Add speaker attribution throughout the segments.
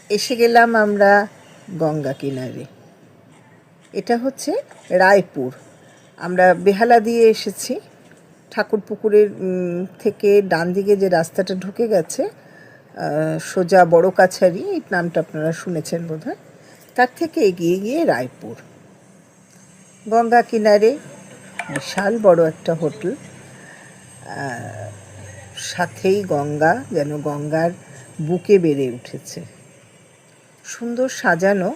Speaker 1: এসে গেলাম আমরা গঙ্গা কিনারে। এটা হচ্ছে রায়পুর। আমরা বেহালা দিয়ে এসেছি। ঠাকুরপুকুরের থেকে ডান দিকে যে রাস্তাটা ঢুকে গেছে সোজা বড় কাছারি, এই নামটা আপনারা শুনেছেন বোধহয়, তার থেকে এগিয়ে গিয়ে রায়পুর। গঙ্গা কিনারে বিশাল বড় একটা হোটেল, সাথেই গঙ্গা, যেন গঙ্গার বুকে বেড়ে উঠেছে। সুন্দর সাজানো,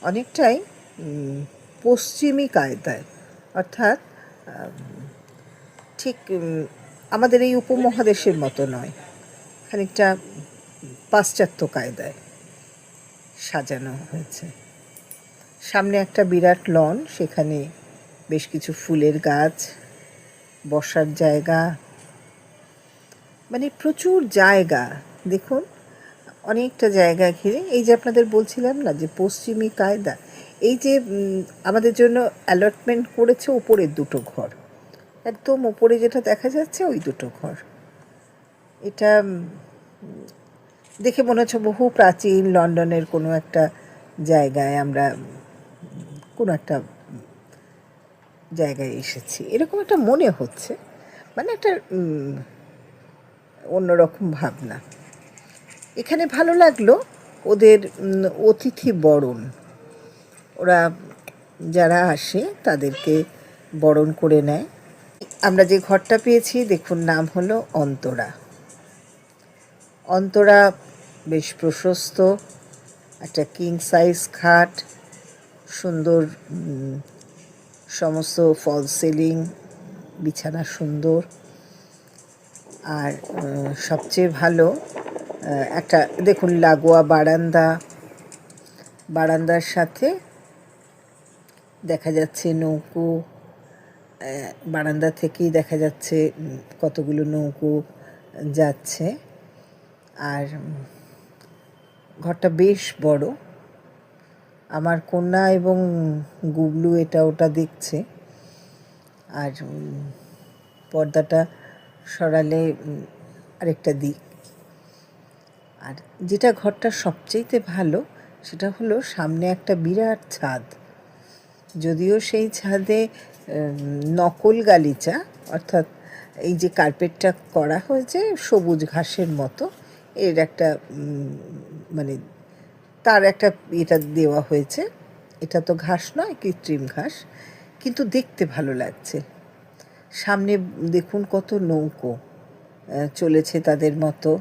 Speaker 1: অনেকটাই পশ্চিমী কায়দায়, অর্থাৎ ঠিক আমাদের এই উপমহাদেশের মতো নয়, খানিকটা পাশ্চাত্য কায়দায় সাজানো হয়েছে। সামনে একটা বিরাট লন, সেখানে বেশ কিছু ফুলের গাছ, বসার জায়গা, মানে প্রচুর জায়গা। দেখুন, অনেকটা জায়গা ঘিরে, এই যে আপনাদের বলছিলাম না যে পশ্চিমী কায়দা, এই যে আমাদের জন্য অ্যালটমেন্ট করেছে ওপরের দুটো ঘর, একদম ওপরে যেটা দেখা যাচ্ছে ওই দুটো ঘর। এটা দেখে মনে হচ্ছে বহু প্রাচীন লন্ডনের কোনো একটা জায়গায় আমরা কোনো একটা জায়গায় এসেছি, এরকম একটা মনে হচ্ছে, মানে একটা অন্যরকম ভাবনা। এখানে ভালো লাগলো ওদের অতিথি বরণ, ওরা যারা আসে তাদেরকে বরণ করে নেয়। আমরা যে ঘরটা পেয়েছি দেখুন, নাম হলো অন্তরা। অন্তরা বেশ প্রশস্ত, একটা কিং সাইজ খাট, সুন্দর সমস্ত ফল সিলিং, বিছানা সুন্দর, আর সবচেয়ে ভালো একটা দেখুন লাগোয়া বারান্দা, বারান্দার সাথে দেখা যাচ্ছে নৌকো, বারান্দা থেকেই দেখা যাচ্ছে কতগুলো নৌকো যাচ্ছে। আর ঘরটা বেশ বড়। আমার কন্যা এবং গুবলু এটা ওটা দেখছে, আর পর্দাটা সরালে আরেকটা দিক। আর যেটা ঘরটা সবচেয়ে ভালো সেটা হলো সামনে একটা বিরাট ছাদ, যদিও সেই ছাদে নকল গালিচা, অর্থাৎ এই যে কার্পেটটা করা হয়েছে সবুজ ঘাসের মতো, এর একটা মানে তার একটা এটা দেওয়া হয়েছে। এটা তো ঘাস নয়, কৃত্রিম ঘাস, কিন্তু দেখতে ভালো লাগছে। সামনে দেখুন কত নৌকো চলেছে তাদের মতো,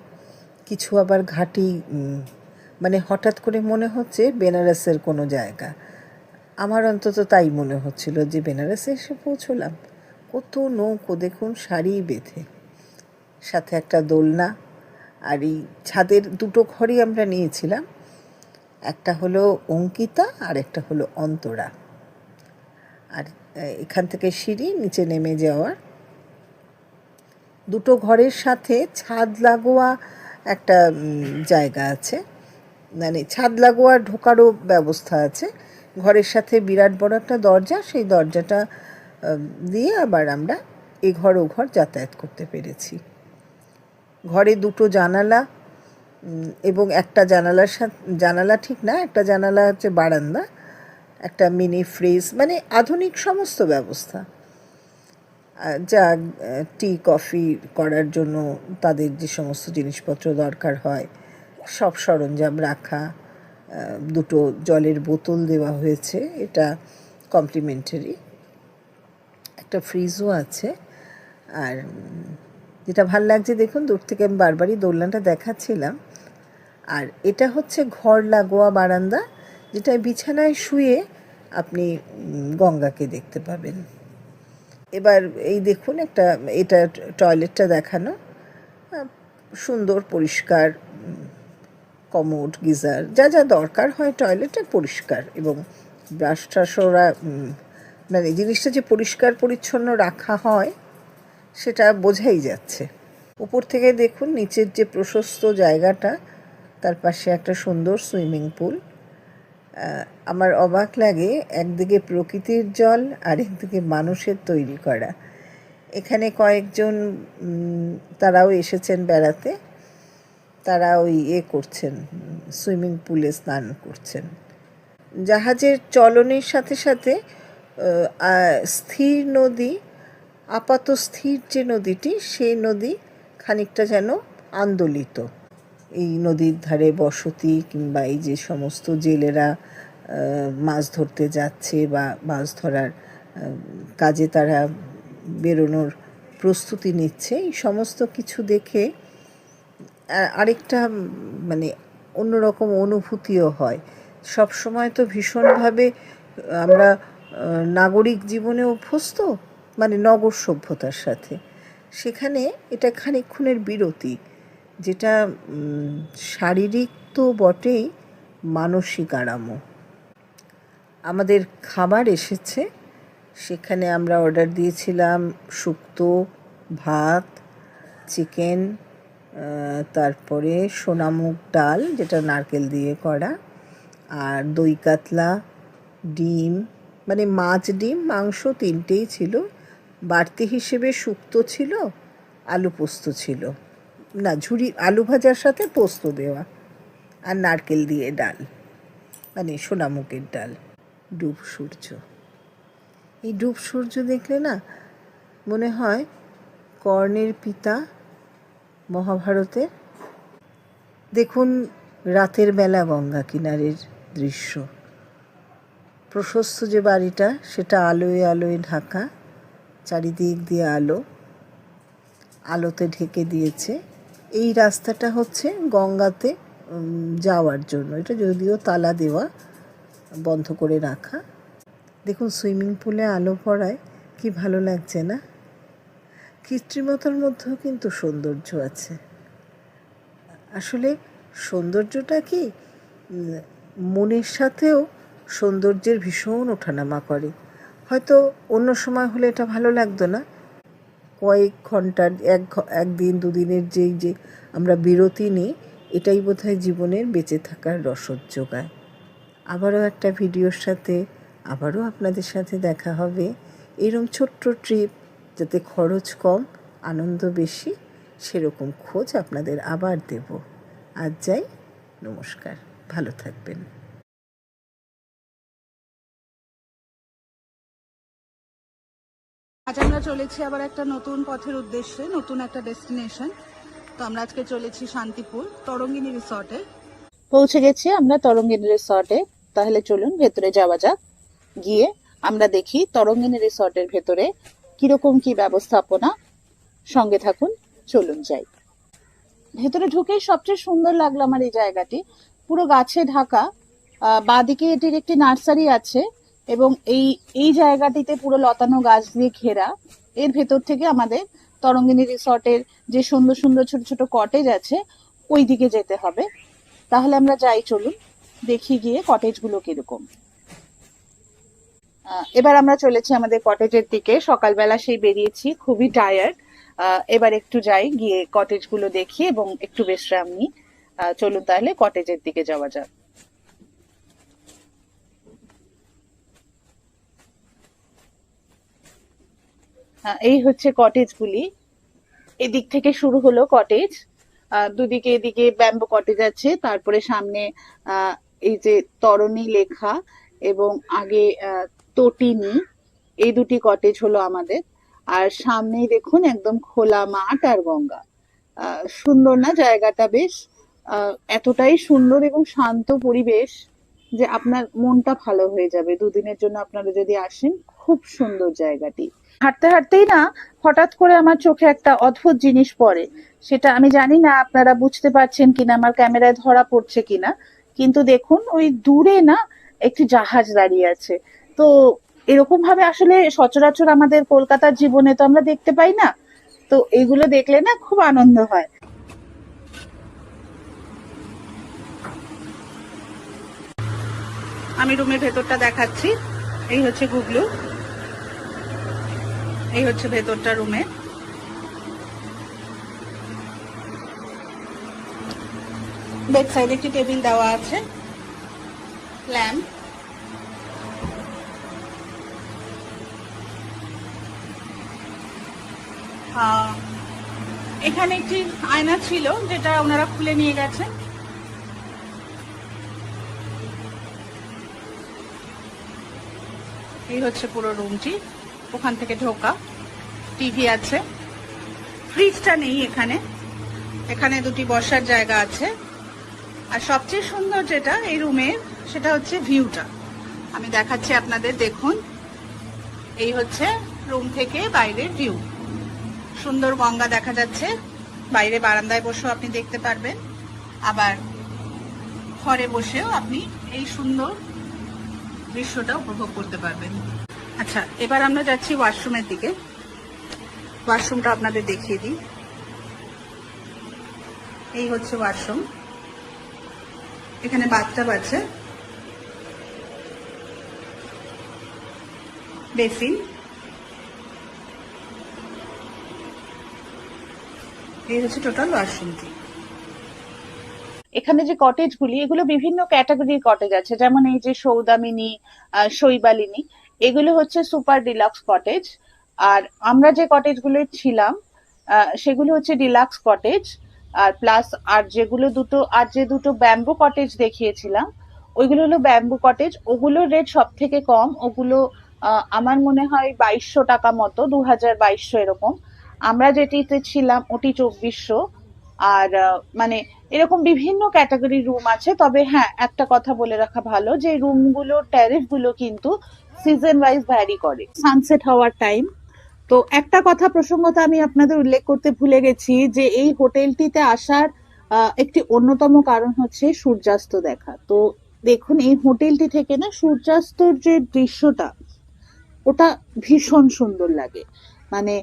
Speaker 1: কিছু আবার ঘাটি, মানে হঠাৎ করে মনে হচ্ছে বেনারসের কোনো জায়গা। আমার অন্তত তাই মনে হচ্ছিল যে বেনারসে এসে পৌঁছলাম। কত নৌকো দেখুন সারি বেঁধে, সাথে একটা দোলনা। আর এই ছাদের দুটো ঘরই আমরা নিয়েছিলাম, একটা হলো অঙ্কিতা আর একটা হলো অন্তরা। আর এখান থেকে সিঁড়ি নিচে নেমে যাওয়ার, দুটো ঘরের সাথে ছাদ লাগোয়া একটা জায়গা আছে, মানে ছাদ লাগোয়া ঢোকারও ব্যবস্থা আছে। ঘরের সাথে বিরাট বড় একটা দরজা, সেই দরজাটা দিয়ে আবার আমরা এ ঘর ও ঘর যাতায়াত করতে পেরেছি। ঘরে দুটো জানালা, এবং একটা জানালার সাথে, জানালা ঠিক না, একটা জানালা হচ্ছে বারান্দা, একটা মিনি ফ্রিজ, মানে আধুনিক সমস্ত ব্যবস্থা, যা টি কফি করার জন্য তাদের যে সমস্ত জিনিসপত্র দরকার হয় সব সরঞ্জাম রাখা। দুটো জলের বোতল দেওয়া হয়েছে, এটা কমপ্লিমেন্টারি। একটা ফ্রিজও আছে। আর যেটা ভাল লাগছে দেখুন, দূর থেকে আমি বারবারই দোলনাটা দেখাচ্ছিলাম। আর এটা হচ্ছে ঘর লাগোয়া বারান্দা, যেটায় বিছানায় শুয়ে আপনি গঙ্গাকে দেখতে পাবেন। এবার এই দেখুন, একটা এটা টয়লেটটা দেখানো, সুন্দর পরিষ্কার, কমোড, গিজার, যা যা দরকার হয় টয়লেটে পরিষ্কার, এবং ব্রাশ ট্রাশ ওরা, মানে জিনিসটা যে পরিষ্কার পরিচ্ছন্ন রাখা হয় সেটা বোঝাই যাচ্ছে। উপর থেকে দেখুন নিচের যে প্রশস্ত জায়গাটা, তার পাশে একটা সুন্দর সুইমিং পুল। আমার অবাক লাগে, একদিকে প্রকৃতির জল আর একদিকে মানুষের তৈরি করা। এখানে কয়েকজন তারাও এসেছেন বেড়াতে, তারা ওই করছেন, সুইমিং পুলে স্নান করছেন। জাহাজের চলনের সাথে সাথে স্থির নদী, আপাত স্থির যে নদীটি, সেই নদী খানিকটা যেন আন্দোলিত। এই নদীর ধারে বসতি কিংবা এই যে সমস্ত জেলেরা মাছ ধরতে যাচ্ছে বা মাছ ধরার কাজে তারা বেরোনোর প্রস্তুতি নিচ্ছে, এই সমস্ত কিছু দেখে আরেকটা মানে অন্যরকম অনুভূতিও হয়। সব সময় তো ভীষণভাবে আমরা নাগরিক জীবনে অভ্যস্ত, মানে নগর সভ্যতার সাথে। সেখানে এটা খানিকক্ষণের বিরতি, যেটা শারীরিক তো বটেই, মানসিক আরামও। আমাদের খাবার এসেছে, সেখানে আমরা অর্ডার দিয়েছিলাম শুক্তো, ভাত, চিকেন, তারপরে সোনামুগ ডাল যেটা নারকেল দিয়ে করা, আর দই কাতলা, ডিম, মানে মাছ ডিম মাংস তিনটেই ছিল। বাড়তি হিসেবে শুক্তো ছিল, আলু পোস্ত ছিল, না ঝুরি আলু ভাজার সাথে পোস্ত দেওয়া, আর নারকেল দিয়ে ডাল, মানে সোনামুগের ডাল। ডুব সূর্য, এই ডুব সূর্য দেখলে না মনে হয় কর্ণের পিতা মহাভারতের। দেখুন রাতের বেলা গঙ্গা কিনারের দৃশ্য, প্রশস্ত যে বাড়িটা সেটা আলোয় আলোয় ঢাকা, চারিদিক দিয়ে আলোতে ঢেকে দিয়েছে। এই রাস্তাটা হচ্ছে গঙ্গাতে যাওয়ার জন্য, এটা যদিও তালা দেওয়া, বন্ধ করে রাখা। দেখুন সুইমিং পুলে আলো পড়ায় কি ভালো লাগছে না? কৃত্রিমতার মধ্যেও কিন্তু সৌন্দর্য আছে। আসলে সৌন্দর্যটা কি মনের সাথেও সৌন্দর্যের ভীষণ ওঠানামা করে। হয়তো অন্য সময় হলে এটা ভালো লাগতো না, কয়েক ঘন্টার একদিন দুদিনের যে আমরা বিরতি নিই, এটাই বোধহয় জীবনের বেঁচে থাকার রসদ যোগায়। আবারও একটা ভিডিওর সাথে আবারও আপনাদের সাথে দেখা হবে। এরকম ছোট্ট ট্রিপ, যাতে খরচ কম আনন্দ বেশি, সেরকম খোঁজ আপনাদের আবার দেব। আজ যাই, নমস্কার, ভালো থাকবেন।
Speaker 2: আজ আমরা চলেছি আবার একটা নতুন পথের উদ্দেশ্যে, নতুন একটা ডেস্টিনেশন। তো আমরা আজকে চলেছি শান্তিপুর তরঙ্গিনী রিসর্টে।
Speaker 3: পৌঁছে গেছি আমরা তরঙ্গিনী রিসর্টে। তাহলে চলুন ভেতরে যাওয়া যাক, গিয়ে আমরা দেখি তরঙ্গিনী রিসর্টের ভেতরে কিরকম কি ব্যবস্থাপনা। সঙ্গে থাকুন, চলুন যাই। ভেতরে ঢুকেই সবচেয়ে সুন্দর লাগলো আমার এই জায়গাটি, পুরো গাছে ঢাকা। বাঁদিকে এটির একটি নার্সারি আছে এবং এই জায়গাটিতে পুরো লতানো গাছ দিয়ে ঘেরা। এর ভেতর থেকে আমাদের তরঙ্গিনী রিসর্টের যে সুন্দর সুন্দর ছোট ছোট কটেজ আছে ওই দিকে যেতে হবে। তাহলে আমরা যাই, চলুন দেখি গিয়ে কটেজগুলো কিরকম। এবার আমরা চলেছি আমাদের কটেজের দিকে। সকালবেলা সেই বেরিয়েছি, খুবই টায়ার্ড। এবার একটু যাই, গিয়ে কটেজগুলো দেখি এবং একটু বিশ্রাম নিই। চলুন তাহলে কটেজের দিকে যাওয়া যাক। এই হচ্ছে কটেজগুলি। এদিক থেকে শুরু হলো কটেজ, দুদিকে এদিকে ব্যাম্বো কটেজ আছে, তারপরে সামনে এই যে তরণী লেখা এবং আগে তটিনী, এই দুটি কটেজ হলো আমাদের। আর সামনেই দেখুন একদম খোলা মাঠ আর গঙ্গা। সুন্দর না জায়গাটা? বেশ এতটাই সুন্দর এবং শান্ত পরিবেশ যে আপনার মনটা ভালো হয়ে যাবে। দুদিনের জন্য আপনারা যদি আসেন, খুব সুন্দর জায়গাটি। হাঁটতে হাঁটতেই না হঠাৎ করে আমার চোখে একটা অদ্ভুত জিনিস পড়ে। সেটা আমি জানি না আপনারা বুঝতে পারছেন কিনা, আমার ক্যামেরায় ধরা পড়ছে কিনা, কিন্তু দেখুন ওই দূরে না একটি জাহাজ দাঁড়িয়ে আছে। তো এরকম ভাবে আসলে সচরাচর আমাদের কলকাতার জীবনে তো আমরা দেখতে পাই না। তো এগুলো দেখলে না খুব আনন্দ হয়।
Speaker 2: আমি রুমের ভেতরটা দেখাচ্ছি। এই হচ্ছে গুগলু, এই হচ্ছে ভেতরটা রুমে। বেড সাইডে একটি টেবিল দেওয়া আছে, ল্যাম্প, এখানে একটি আয়না ছিল যেটা ওনারা খুলে নিয়ে গেছেন। এই হচ্ছে পুরো রুমটি, ওখান থেকে ঢোকা। টিভি আছে, ফ্রিজটা নেই এখানে। এখানে দুটি বসার জায়গা আছে। আর সবচেয়ে সুন্দর যেটা এই রুমের, সেটা হচ্ছে ভিউটা। আমি দেখাচ্ছি আপনাদের, দেখুন। এই হচ্ছে রুম থেকে বাইরের ভিউ। সুন্দর গঙ্গা দেখা যাচ্ছে। বাইরে বারান্দায় বসেও আপনি দেখতে পারবেন, আবার ঘরে বসেও আপনি এই সুন্দর দৃশ্যটা উপভোগ করতে পারবেন। আচ্ছা, এবার আমরা যাচ্ছি ওয়াশরুমের দিকে। ওয়াশরুমটা আপনাদের দেখিয়ে দিই। এই হচ্ছে ওয়াশরুম। এখানে বাথটাব আছে, বেসিন। এই হচ্ছে টোটাল ওয়াশরুমটি।
Speaker 3: এখানে যে কটেজগুলি, এগুলো বিভিন্ন ক্যাটাগরির কটেজ আছে, যেমন এই যে সৌদামিনী, শৈবালিনী, এগুলো হচ্ছে সুপার ডিলাক্স কটেজ। আর আমরা যে কটেজগুলো ছিলাম সেগুলো হচ্ছে ডিলাক্স কটেজ। আর প্লাস যে দুটো ব্যাম্বু কটেজ দেখিয়েছিলাম, ওইগুলো হলো ব্যাম্বু কটেজ। ওগুলোর রেট সব থেকে কম। ওগুলো আমার মনে হয় 2200 টাকা মতো, 2200 এরকম। আমরা যেটিতে ছিলাম ওটি 2400। আর মানে এরকম বিভিন্ন ক্যাটাগরির রুম আছে। তবে হ্যাঁ, একটা কথা বলে রাখা ভালো যে রুমগুলোর ট্যারিফ গুলো কিন্তু সিজন ওয়াইজ ভ্যারি করে, সানসেট হওয়ার টাইম। তো একটা কথা প্রসঙ্গত আমি আপনাদের উল্লেখ করতে ভুলে গেছি যে এই হোটেলটিতে আসার একটি অন্যতম কারণ হচ্ছে সূর্যাস্ত দেখা। তো দেখুন, এই হোটেলটি থেকে না সূর্যাস্তর যে দৃশ্যটা, ওটা ভীষণ সুন্দর লাগে। মানে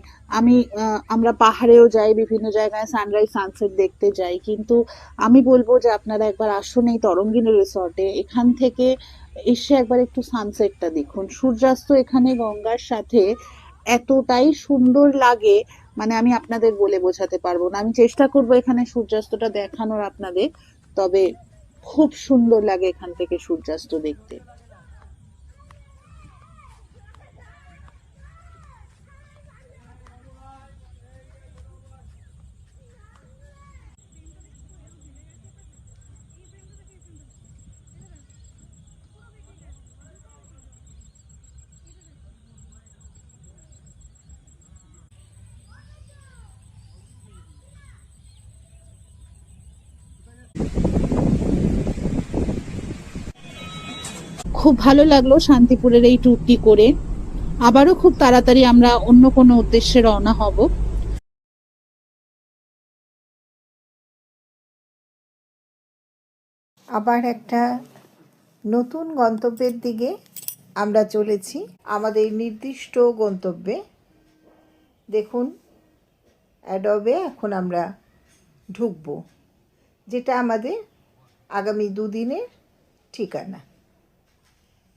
Speaker 3: আমরা পাহাড়েও যাই, বিভিন্ন জায়গায় সানরাইজ সানসেট দেখতে যাই, কিন্তু আমি বলবো যে আপনারা একবার আসুন এই তরঙ্গিনী রিসর্টে। এখান থেকে এসে একবার একটু সানসেটটা দেখুন। সূর্যাস্ত এখানে গঙ্গার সাথে এতটাই সুন্দর লাগে, মানে আমি আপনাদের বলে বোঝাতে পারবো না। আমি চেষ্টা করবো এখানে সূর্যাস্তটা দেখানোর আপনাদের। তবে খুব সুন্দর লাগে এখান থেকে সূর্যাস্ত দেখতে। খুব ভালো লাগলো শান্তিপুরের এই ট্যুরটি করে। আবারও খুব তাড়াতাড়ি আমরা অন্য কোনো উদ্দেশ্যে রওনা হব।
Speaker 1: আবার একটা নতুন গন্তব্যের দিকে আমরা চলেছি, আমাদের নির্দিষ্ট গন্তব্যে। দেখুন, অ্যাডোবে এখন আমরা ঢুকব, যেটা আমাদের আগামী দুদিনের ঠিকানা।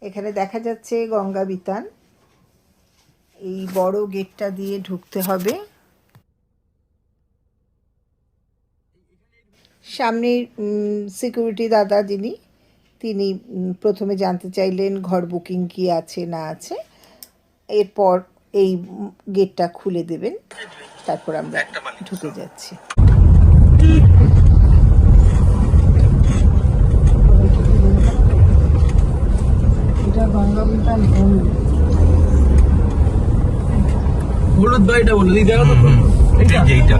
Speaker 1: এখানে দেখা যাচ্ছে গঙ্গা বিতান। এই বড় গেটটা দিয়ে ঢুকতে হবে। সামনের সিকিউরিটি দাদা যিনি, তিনি প্রথমে জানতে চাইলেন ঘর বুকিং কি আছে না আছে। এরপর এই গেটটা খুলে দেবেন, তারপর আমরা ঢুকে যাচ্ছি। এটা গঙ্গাবিতান
Speaker 4: হলুদ বাড়িটা বলে দিই, দেখো তো এইটা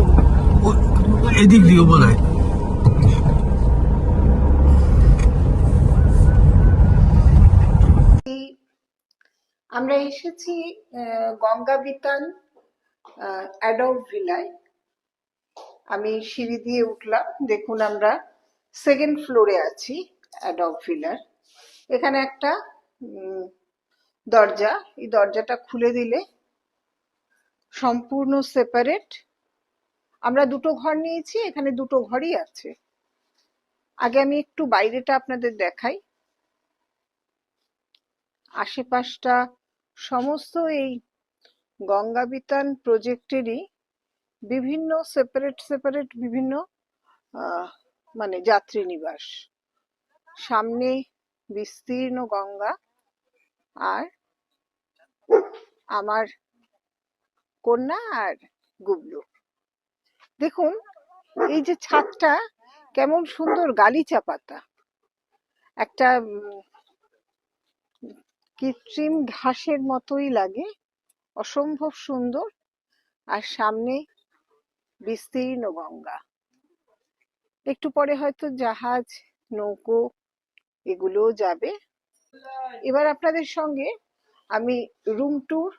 Speaker 4: এদিক দিয়ে বলে।
Speaker 1: আমরা এসেছি গঙ্গাবিতান অ্যাডোব ভিলায়। আমি সিঁড়ি দিয়ে উঠলাম। দেখুন, আমরা সেকেন্ড ফ্লোরে আছি অ্যাডোব ভিলার। এখানে একটা দরজা, এই দরজাটা খুলে দিলে সম্পূর্ণ সেপারেট। আমরা দুটো ঘর নিয়েছি, এখানে দুটো ঘরই আছে। আগে আমি একটু বাইরেটা আপনাদের দেখাই। আশেপাশটা সমস্ত এই গঙ্গাবিতান প্রজেক্টেরই বিভিন্ন সেপারেট বিভিন্ন মানে যাত্রী নিবাস। সামনে বিস্তীর্ণ গঙ্গা, আর আমার কন্যা আর গুবলু। দেখুন এই যে ছাদটা কেমন সুন্দর, গালিচা পাতা, একটা কৃত্রিম ঘাসের মতোই লাগে, অসম্ভব সুন্দর। আর সামনে বিস্তীর্ণ গঙ্গা, একটু পরে হয়তো জাহাজ, নৌকো এগুলোও যাবে। এবার আপনাদের সঙ্গে আমি রুম ট্যুর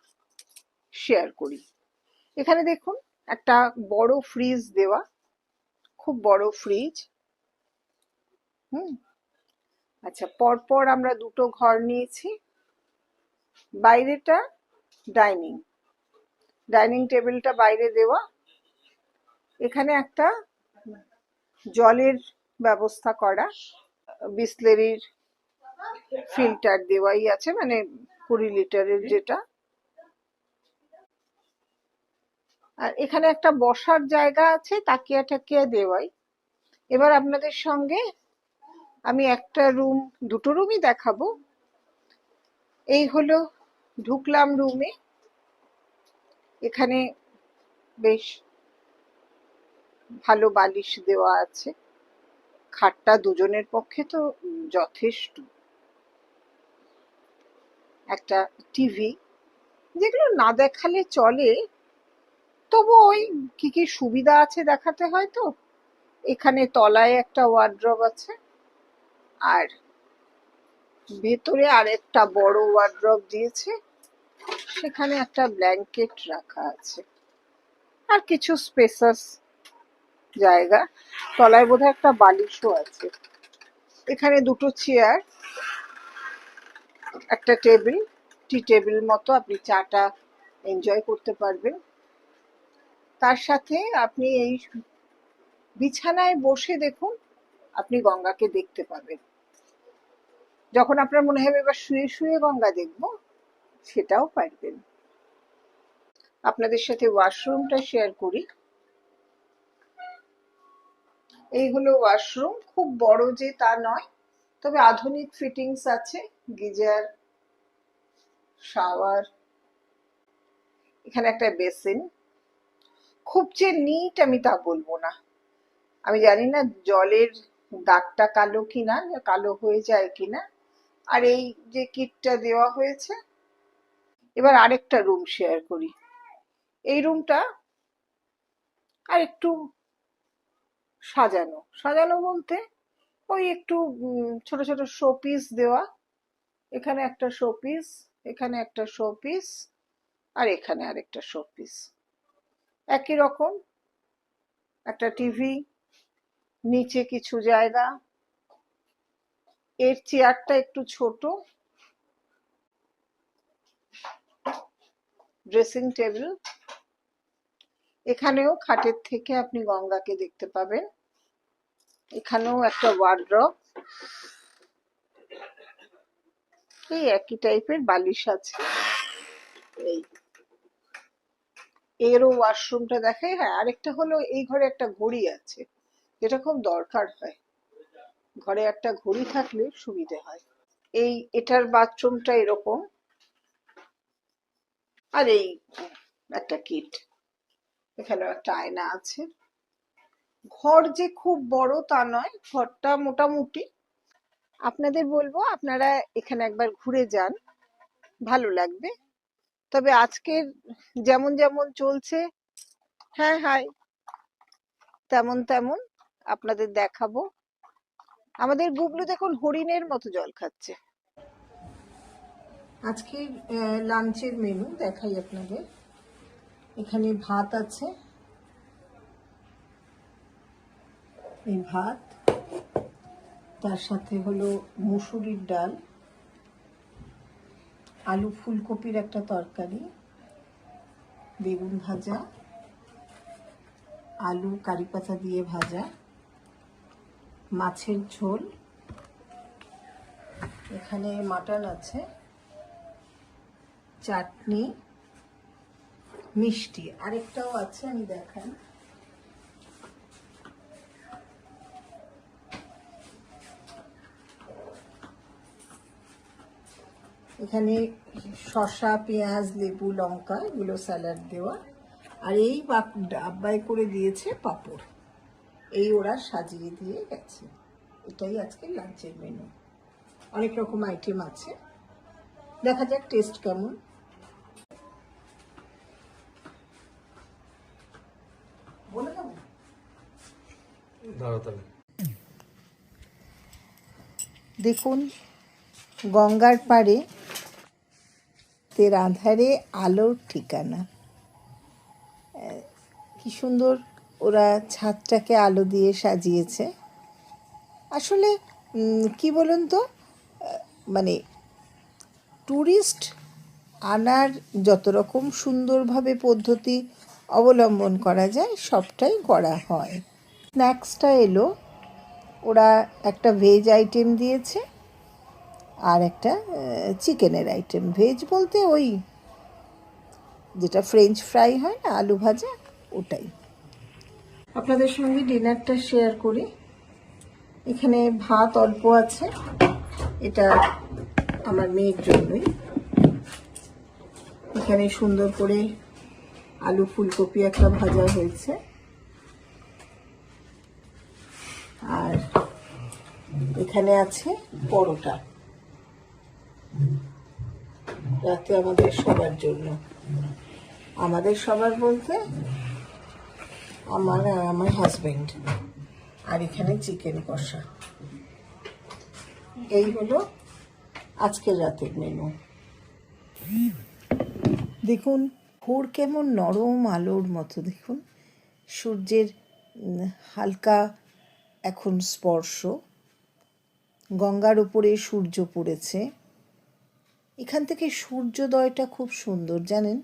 Speaker 1: শেয়ার করি। এখানে দেখুন একটা বড় ফ্রিজ দেওয়া, খুব বড় ফ্রিজ। আচ্ছা, পরপর আমরা দুটো ঘর নিয়েছি। বাইরেটা ডাইনিং টেবিলটা বাইরে দেওয়া। এখানে একটা জলের ব্যবস্থা করা, বিসলেরির ফিল্টার দেওয়াই আছে, মানে 20 লিটারের যেটা। আর এখানে একটা বসার জায়গা আছে, তাকিয়া টাকিয়া দেওয়াই। এবার আপনাদের সঙ্গে আমি দুটো রুমই দেখাবো। এই হলো, ঢুকলাম রুমে। এখানে বেশ ভালো বালিশ দেওয়া আছে, খাটটা দুজনের পক্ষে তো যথেষ্ট। একটা টিভি, যেগুলো না দেখালে চলে, তবু ওই কি কি সুবিধা আছে দেখাতে হয় তো। এখানে তলায় একটা ওয়ার্ড্রব আছে, আর ভেতরে আরেকটা বড় ওয়ার্ড্রব দিয়েছে, সেখানে একটা ব্ল্যাঙ্কেট রাখা আছে, আর কিছু স্পেসাস জায়গা। তলায় বোধহয় একটা বালিশও আছে। এখানে দুটো চেয়ার, একটা টেবিল, টি টেবিল মতো, আপনি চাটা এনজয় করতে পারবেন। তার সাথে আপনি এই বিছানায় বসে দেখুন, আপনি গঙ্গাকে দেখতে পাবেন। যখন আপনার মনে হবে এবার শুয়ে শুয়ে গঙ্গা দেখবো, সেটাও পারবেন। আপনাদের সাথে ওয়াশরুমটা শেয়ার করি। এই হলো ওয়াশরুম, খুব বড় যে তা নয়, তবে আধুনিক ফিটিংস আছে, গিজার, শাওয়ার, এখানে একটা বেসিন। খুব যে নিট আমি তা বলবো না, আমি জানি না জলের দাগটা কালো কিনা, কালো হয়ে যায় কিনা। আর এই যে কিটটা দেওয়া হয়েছে। এবার আরেকটা রুম শেয়ার করি। এই রুমটা আর একটু সাজানো সাজানো বলতে ওই একটু ছোট ছোট শোপিস দেওয়া। এখানে একটা শোপিস, এখানে একটা শোপিস, আর এখানে আরেকটা শোপিস, একই রকম। একটা টিভি, নিচে কিছু জায়গা। এর চেয়ারটা একটু ছোট, ড্রেসিং টেবিল। এখানেও খাটের থেকে আপনি গঙ্গাকে দেখতে পাবেন। এখানেও একটা ওয়ার্ড্রব, এই একই টাইপের বালিশ আছে। এই এরও ওয়াশরুমটা দেখাই। হ্যাঁ, আরেকটা হলো এই ঘরে একটা ঘড়ি আছে, যেটা খুব দরকার হয়। ঘরে একটা ঘড়ি থাকলে সুবিধে হয়। এটার বাথরুমটা এরকম। আর এই একটা কিট, এখানেও একটা আয়না আছে। ঘর যে খুব বড় তা নয়, ঘরটা মোটামুটি। আপনাদের বলবো আপনারা এখানে একবার ঘুরে যান, ভালো লাগবে। তবে আজকের যেমন যেমন চলছে, হ্যাঁ হাই, তেমন তেমন আপনাদের দেখাবো। আমাদের গুগলু দেখুন হরিণের মতো জল খাচ্ছে। আজকের লাঞ্চের মেনু দেখাই আপনাদের। এখানে ভাত আছে, এই ভাত, তার সাথে হলো মুসুরির ডাল, আলু ফুলকপির একটা তরকারি, বেগুন ভাজা, আলু কারি পাতা দিয়ে ভাজা, মাছের ঝোল, এখানে মাটন আছে, চাটনি, মিষ্টি আরেকটাও আছে, আমি দেখাই। এখানে শসা, পেঁয়াজ, লেবু, লঙ্কা, এগুলো স্যালাড দেওয়া। আর এই ডাব্বায় করে দিয়েছে পাঁপড়, এই ওরা সাজিয়ে দিয়ে গেছে। এটাই আজকে লাঞ্চের মেনু। অনেক রকম আইটেম আছে, দেখা যাক টেস্ট কেমন। বলে দেবো দেখুন গঙ্গার পাড়ে তের আধারে আলোর ঠিকানা। কি সুন্দর ওরা ছাদটাকে আলো দিয়ে সাজিয়েছে। আসলে কি বলুন তো, মানে ট্যুরিস্ট আনার যত রকম সুন্দরভাবে পদ্ধতি অবলম্বন করা যায় সবটাই করা হয়। স্ন্যাক্সটা এলো, ওরা একটা ভেজ আইটেম দিয়েছে আর একটা চিকেনের আইটেম। ভেজ বলতে ওই যেটা ফ্রেঞ্চ ফ্রাই হয় না, আলু ভাজা, ওটাই। আপনাদের সঙ্গে ডিনারটা শেয়ার করি। এখানে ভাত অল্প আছে, এটা আমার মেয়ের জন্যই। এখানে সুন্দর করে আলু ফুলকপি একটা ভাজা হয়েছে, আর এখানে আছে পরোটা, রাতে আমাদের সবার জন্য। আমাদের সবার বলতে আমার আর আমার হাজবেন্ড। আর এখানে চিকেন কষা। এই হলো আজকের রাতের মেনু। দেখুন ভোর কেমন নরম আলোর মতো, দেখুন সূর্যের হালকা এখন স্পর্শ, গঙ্গার উপরে সূর্য পড়েছে। এখান থেকে সূর্যোদয়টা খুব সুন্দর জানেন।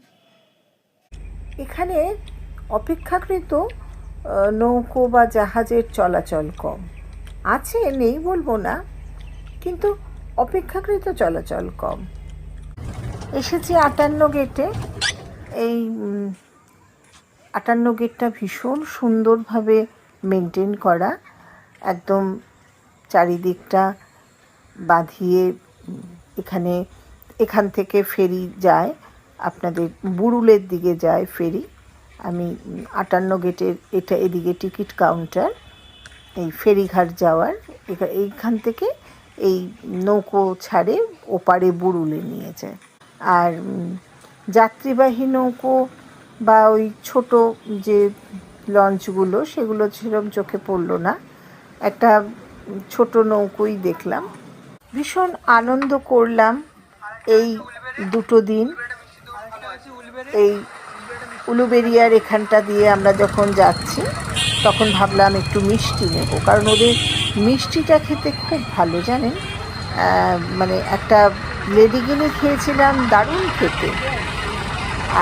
Speaker 1: এখানে অপেক্ষাকৃত নৌকো বা জাহাজের চলাচল কম আছে, নেই বলবো না, কিন্তু অপেক্ষাকৃত চলাচল কম। এসেছি 58 গেটে। এই 58 গেটটা ভীষণ সুন্দরভাবে মেনটেন করা, একদম চারিদিকটা বাঁধিয়ে। এখান থেকে ফেরি যায়, আপনাদের বুরুলের দিকে যায় ফেরি। আমি 58 গেটের এদিকে টিকিট কাউন্টার, এই ফেরিঘাট যাওয়ার, এইখান থেকে এই নৌকো ছাড়ে ওপারে বুরুলে নিয়ে যায়। আর যাত্রীবাহী নৌকো বা ওই ছোট যে লঞ্চগুলো, সেগুলো সেরকম চোখে পড়লো না, একটা ছোট নৌকোই দেখলাম। ভীষণ আনন্দ করলাম এই দুটো দিন। এই উলুবেরিয়ার এখানটা দিয়ে আমরা যখন যাচ্ছি তখন ভাবলাম একটু মিষ্টি নেব, কারণ ওদের মিষ্টিটা খেতে খুব ভালো জানেন। মানে একটা লেডিগিনি খেয়েছিলাম, দারুণ খেতে।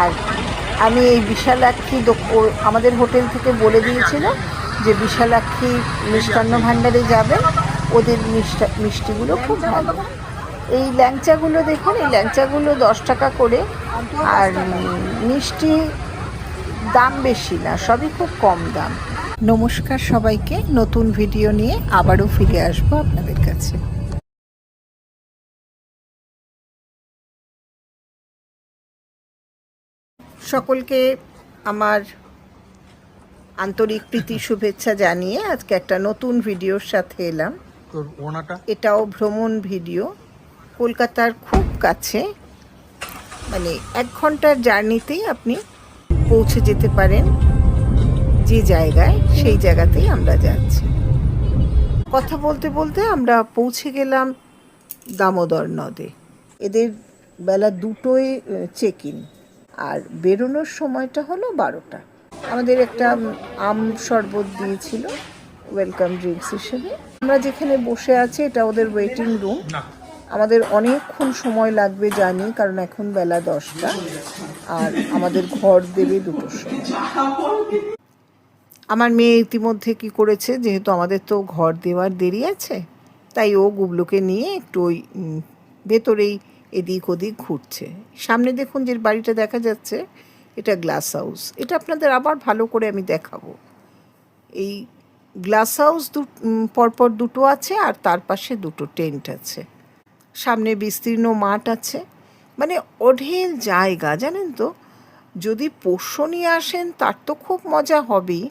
Speaker 1: আর আমি এই বিশালাক্ষী আমাদের হোটেল থেকে বলে দিয়েছিল যে বিশালাক্ষী মিষ্টান্ন ভাণ্ডারে যাবে, ওদের মিষ্টিগুলো খুব ভালো। এই ল্যাংচাগুলো দেখুন, এই ল্যাংচাগুলো 10 টাকা করে, আর মিষ্টি দাম বেশি না, সবই খুব কম দাম। নমস্কার সবাইকে, নতুন ভিডিও নিয়ে আবারও ফিরে আসবো আপনাদের কাছে। সকলকে আমার আন্তরিক প্রীতি শুভেচ্ছা জানিয়ে আজকে একটা নতুন ভিডিওর সাথে এলাম। এটাও ভ্রমণ ভিডিও। কলকাতার খুব কাছে, মানে 1 ঘন্টার জার্নিতেই আপনি পৌঁছে যেতে পারেন যে জায়গায়, সেই জায়গাতেই আমরা যাচ্ছি। কথা বলতে বলতে আমরা পৌঁছে গেলাম দামোদর নদে। এদের বেলা 2টোয় চেক ইন, আর বেরোনোর সময়টা হলো 12টা। আমাদের একটা আম শরবত দিয়েছিল ওয়েলকাম ড্রিঙ্কস হিসেবে। আমরা যেখানে বসে আছি এটা ওদের ওয়েটিং রুম। আমাদের অনেকক্ষণ সময় লাগবে জানি, কারণ এখন বেলা 10টা, আর আমাদের ঘর দেবে 2টোর সময়। আমার মেয়ে ইতিমধ্যে কি করেছে, যেহেতু আমাদের তো ঘর দেওয়ার দেরি আছে, তাই ও গুবলুকে নিয়ে একটু ওই ভেতরেই এদিক ওদিক ঘুরছে। সামনে দেখুন যে বাড়িটা দেখা যাচ্ছে, এটা গ্লাস হাউস। এটা আপনাদের আবার ভালো করে আমি দেখাবো। এই গ্লাস হাউস পরপর 2টো আছে, আর তার পাশে 2টো টেন্ট আছে। সামনে বিস্তীর্ণ মাঠ আছে, মানে অঢেল জায়গা জানেন তো। যদি পোষ্য নিয়ে আসেন তার তো খুব মজা হবেই,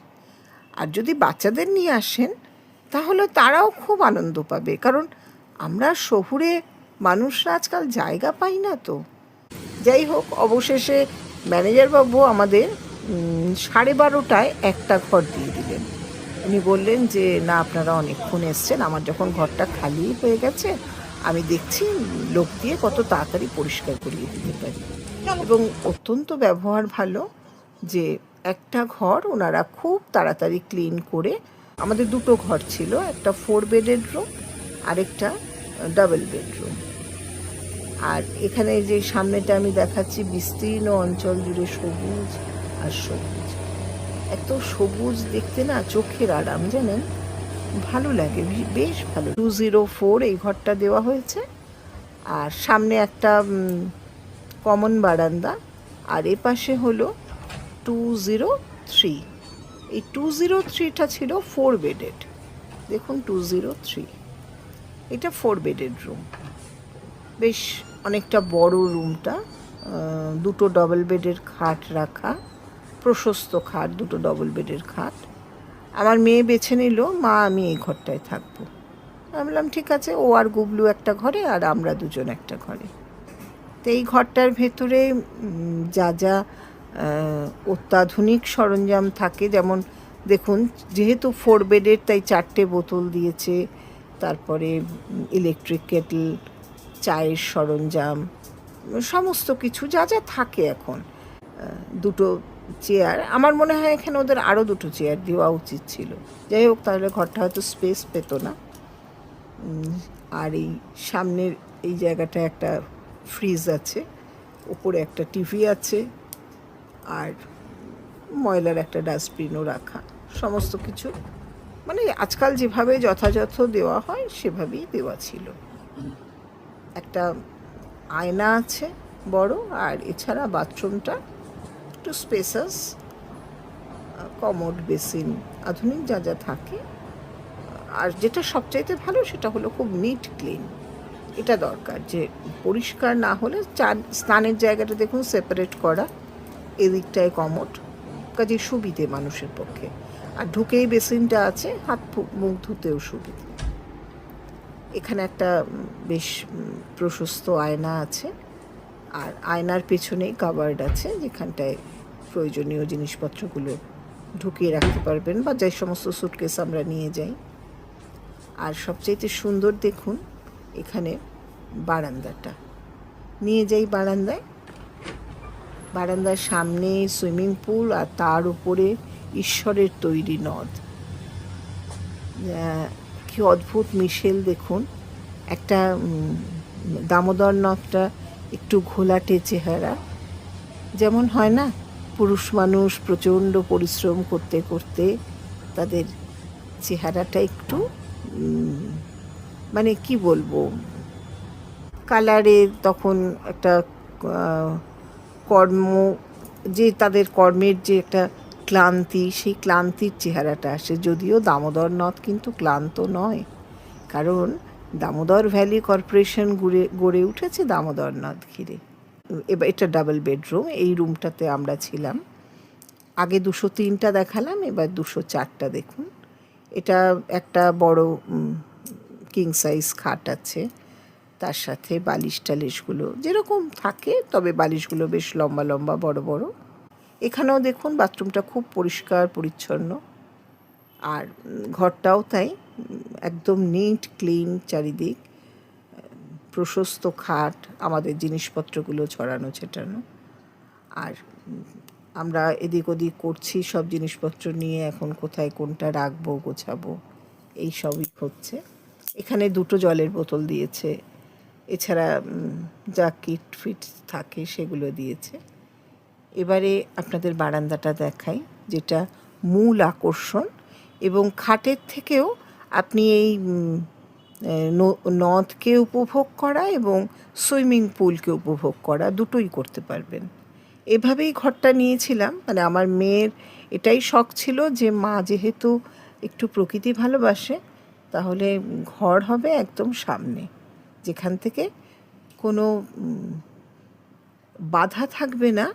Speaker 1: আর যদি বাচ্চাদের নিয়ে আসেন তাহলে তারাও খুব আনন্দ পাবে, কারণ আমরা শহুরে মানুষরা আজকাল জায়গা পাই না তো। যাই হোক, অবশেষে ম্যানেজারবাবু আমাদের 12:30টায় একটা ঘর দিয়ে দিলেন। উনি বললেন যে না, আপনারা অনেকক্ষণ এসছেন, আমার যখন ঘরটা খালি হয়ে গেছে আমি দেখছি লোক দিয়ে কত তাড়াতাড়ি পরিষ্কার করিয়ে দিতে পারি। এবং অত্যন্ত ব্যবহার ভালো, যে একটা ঘর ওনারা খুব তাড়াতাড়ি ক্লিন করে, আমাদের দুটো ঘর ছিল, একটা 4 বেডের রুম আরেকটা ডাবল বেডরুম। আর এখানে যে সামনেটা আমি দেখাচ্ছি, বিস্তীর্ণ অঞ্চল জুড়ে সবুজ আর সবুজ, এত সবুজ দেখতে না চোখের আরাম, জানেন, ভালো লাগে, বেশ ভালো। 204 এই ঘরটা দেওয়া হয়েছে, আর সামনে একটা কমন বারান্দা, আর এ পাশে হলো 203। এই 203টা ছিল 4 বেডেড, দেখুন 203, এটা 4 বেডের রুম, বেশ অনেকটা বড় রুমটা, দুটো ডবল বেডের খাট রাখা, প্রশস্ত খাট, দুটো ডবল বেডের খাট। আমার মেয়ে বেছে নিল, মা আমি এই ঘরটায় থাকবো। আমি বললাম ঠিক আছে, ও আর গুবলু একটা ঘরে আর আমরা দুজন একটা ঘরে। তো এই ঘরটার ভেতরে যা যা অত্যাধুনিক সরঞ্জাম থাকে, যেমন দেখুন, যেহেতু 4 বেডের তাই 4টে বোতল দিয়েছে, তারপরে ইলেকট্রিক কেটল, চায়ের সরঞ্জাম, সমস্ত কিছু যা যা থাকে এখন। দুটো চেয়ার, আমার মনে হয় এখানে ওদের আরও দুটো চেয়ার দেওয়া উচিত ছিল। যাই হোক, তাহলে ঘরটা হয়তো স্পেস পেত না। আর এই সামনের এই জায়গাটা একটা ফ্রিজ আছে, উপরে একটা টিভি আছে, আর ময়লার একটা ডাস্টবিনও রাখা, সমস্ত কিছু মানে আজকাল যেভাবে যথাযথ দেওয়া হয় সেভাবেই দেওয়া ছিল। একটা আয়না আছে বড়, আর এছাড়া বাথরুমটা একটু স্পেসাস, কমোড, বেসিন, আধুনিক যা যা থাকে। আর যেটা সবচাইতে ভালো সেটা হলো খুব নিট ক্লিন। এটা দরকার, যে পরিষ্কার না হলে স্নানের জায়গাটা দেখুন সেপারেট করা, এদিকটায় কমোড, কাজে সুবিধে মানুষের পক্ষে। আর ঢুকেই বেসিনটা আছে, হাত মুখ ধুতেও সুবিধে। এখানে একটা বেশ প্রশস্ত আয়না আছে, আর আয়নার পেছনেই কাবার্ড আছে, যেখানটায় প্রয়োজনীয় জিনিসপত্রগুলো ঢুকিয়ে রাখতে পারবেন, বা যে সমস্ত সুটকেস আমরা নিয়ে যাই। আর সবচাইতে সুন্দর দেখুন এখানে বারান্দাটা, নিয়ে যাই বারান্দার সামনে সুইমিং পুল, আর তার উপরে ঈশ্বরের তৈরি নদ। কি অদ্ভুত মিশেল দেখুন, একটা দামোদর নদটা একটু ঘোলাটে চেহারা, যেমন হয় না পুরুষ মানুষ প্রচণ্ড পরিশ্রম করতে করতে তাদের চেহারাটা একটু মানে কি বলবো, কালারে, তখন একটা কর্ম, যে তাদের কর্মের যে একটা ক্লান্তি, সেই ক্লান্তির চেহারাটা আসে। যদিও দামোদর নদ কিন্তু ক্লান্ত নয়, কারণ দামোদর ভ্যালি কর্পোরেশন গড়ে উঠেছে দামোদর নদ ঘিরে। এবার এটা ডাবল বেডরুম, এই রুমটাতে আমরা ছিলাম। আগে 203টা দেখালাম, এবার 204টা দেখুন। এটা একটা বড় কিং সাইজ খাট আছে, তার সাথে বালিশ টালিশগুলো যেরকম থাকে, তবে বালিশগুলো বেশ লম্বা লম্বা বড় বড়। এখানেও দেখুন বাথরুমটা খুব পরিষ্কার পরিচ্ছন্ন, আর ঘরটাও তাই, একদম নিট ক্লিন চারিদিক, প্রশস্ত খাট, আমাদের জিনিসপত্রগুলো ছড়ানো ছেটানো। আর আমরা এদিক ওদিক করছি সব জিনিসপত্র নিয়ে, এখন কোথায় কোনটা রাখবো, গোছাবো, এই সবই হচ্ছে। এখানে দুটো জলের বোতল দিয়েছে, এছাড়া যা কিট ফিট থাকে সেগুলো দিয়েছে। এবারে আপনাদের বারান্দাটা দেখাই, যেটা মূল আকর্ষণ, এবং খাটের থেকেও আপনি এই নদকে উপভোগ করা এবং সুইমিং পুলকে উপভোগ করা দুটোই করতে পারবেন। এভাবেই ঘরটা নিয়েছিলাম, মানে আমার মেয়ের এটাই শখ ছিল যে মা যেহেতু একটু প্রকৃতি ভালোবাসে, তাহলে ঘর হবে একদম সামনে, যেখান থেকে কোনো বাধা থাকবে না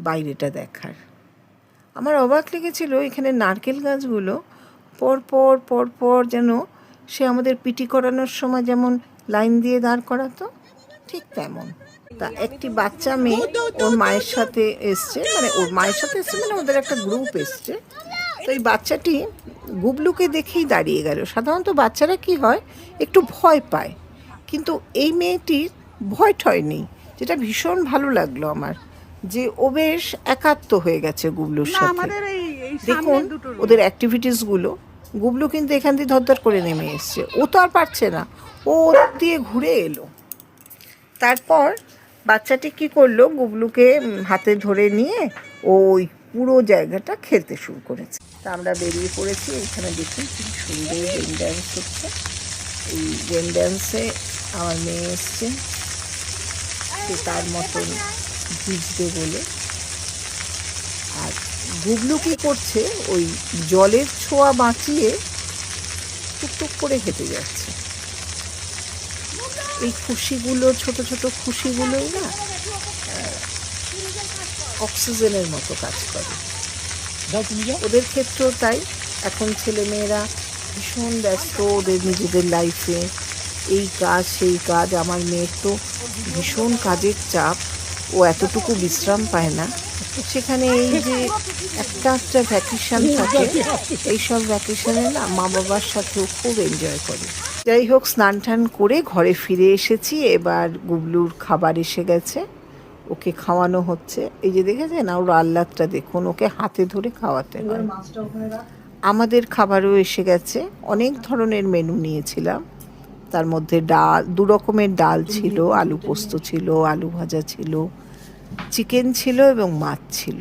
Speaker 1: বাইরেটা দেখার। আমার অবাক লেগেছিল এখানে নারকেল গাছগুলো পরপর পরপর যেন সে আমাদের পিটি করানোর সময় যেমন লাইন দিয়ে দাঁড় করাতো, ঠিক তেমন। তা একটি বাচ্চা মেয়ে ওর মায়ের সাথে এসছে, মানে ওর মায়ের সাথে এসছে মানে ওদের একটা গ্রুপ এসছে। তো এই বাচ্চাটি গুবলুকে দেখেই দাঁড়িয়ে গেল। সাধারণত বাচ্চারা কি হয়, একটু ভয় পায়, কিন্তু এই মেয়েটির ভয় ঠয় নেই, যেটা ভীষণ ভালো লাগলো আমার, যে ও বেশ একাত্ম হয়ে গেছে গুবলুর সাথে। দেখুন ওদের অ্যাক্টিভিটিসগুলো, গুবলু কিন্তু এখান দিয়ে ধরধর করে নেমে এসছে, ও তো আর পারছে না, ও দিয়ে ঘুরে এলো। তারপর বাচ্চাটি কি করলো, গুবলুকে হাতে ধরে নিয়ে ওই পুরো জায়গাটা খেলতে শুরু করেছে। তা আমরা বেরিয়ে পড়েছি। এখানে দেখুন খুব সুন্দর রেন ড্যান্স হচ্ছে। এই রেন ড্যান্সে আমার মেয়ে এসছে, সে তার মতন ভিজবে বলে। আর গুবলু কি করছে, ওই জলের ছোঁয়া বাঁচিয়ে টুকটুক করে হেঁটে যাচ্ছে। এই খুশিগুলো, ছোট ছোট খুশিগুলোই না অক্সিজেনের মতো কাজ করে। ওদের ক্ষেত্রেও তাই। এখন ছেলেমেয়েরা ভীষণ ব্যস্ত ওদের নিজেদের লাইফে, এই কাজ সেই কাজ। আমার মেয়ের তো ভীষণ কাজের চাপ, ও এতটুকু বিশ্রাম পায় না। সেখানে এই যে একটা ভ্যাকেশন থাকে, এইসব ভ্যাকেশনে না মা বাবার সাথেও খুব এনজয় করে। যাই হোক, স্নান টান করে ঘরে ফিরে এসেছি। এবার গুবলুর খাবার এসে গেছে, ওকে খাওয়ানো হচ্ছে। এই যে দেখেছেন ওর আহ্লাদটা দেখুন, ওকে হাতে ধরে খাওয়াতে হয়। আমাদের খাবারও এসে গেছে। অনেক ধরনের মেনু নিয়েছিলাম, তার মধ্যে ডাল, 2 রকমের ডাল ছিল, আলু পোস্ত ছিল, আলু ভাজা ছিল, চিকেন ছিল এবং মাছ ছিল।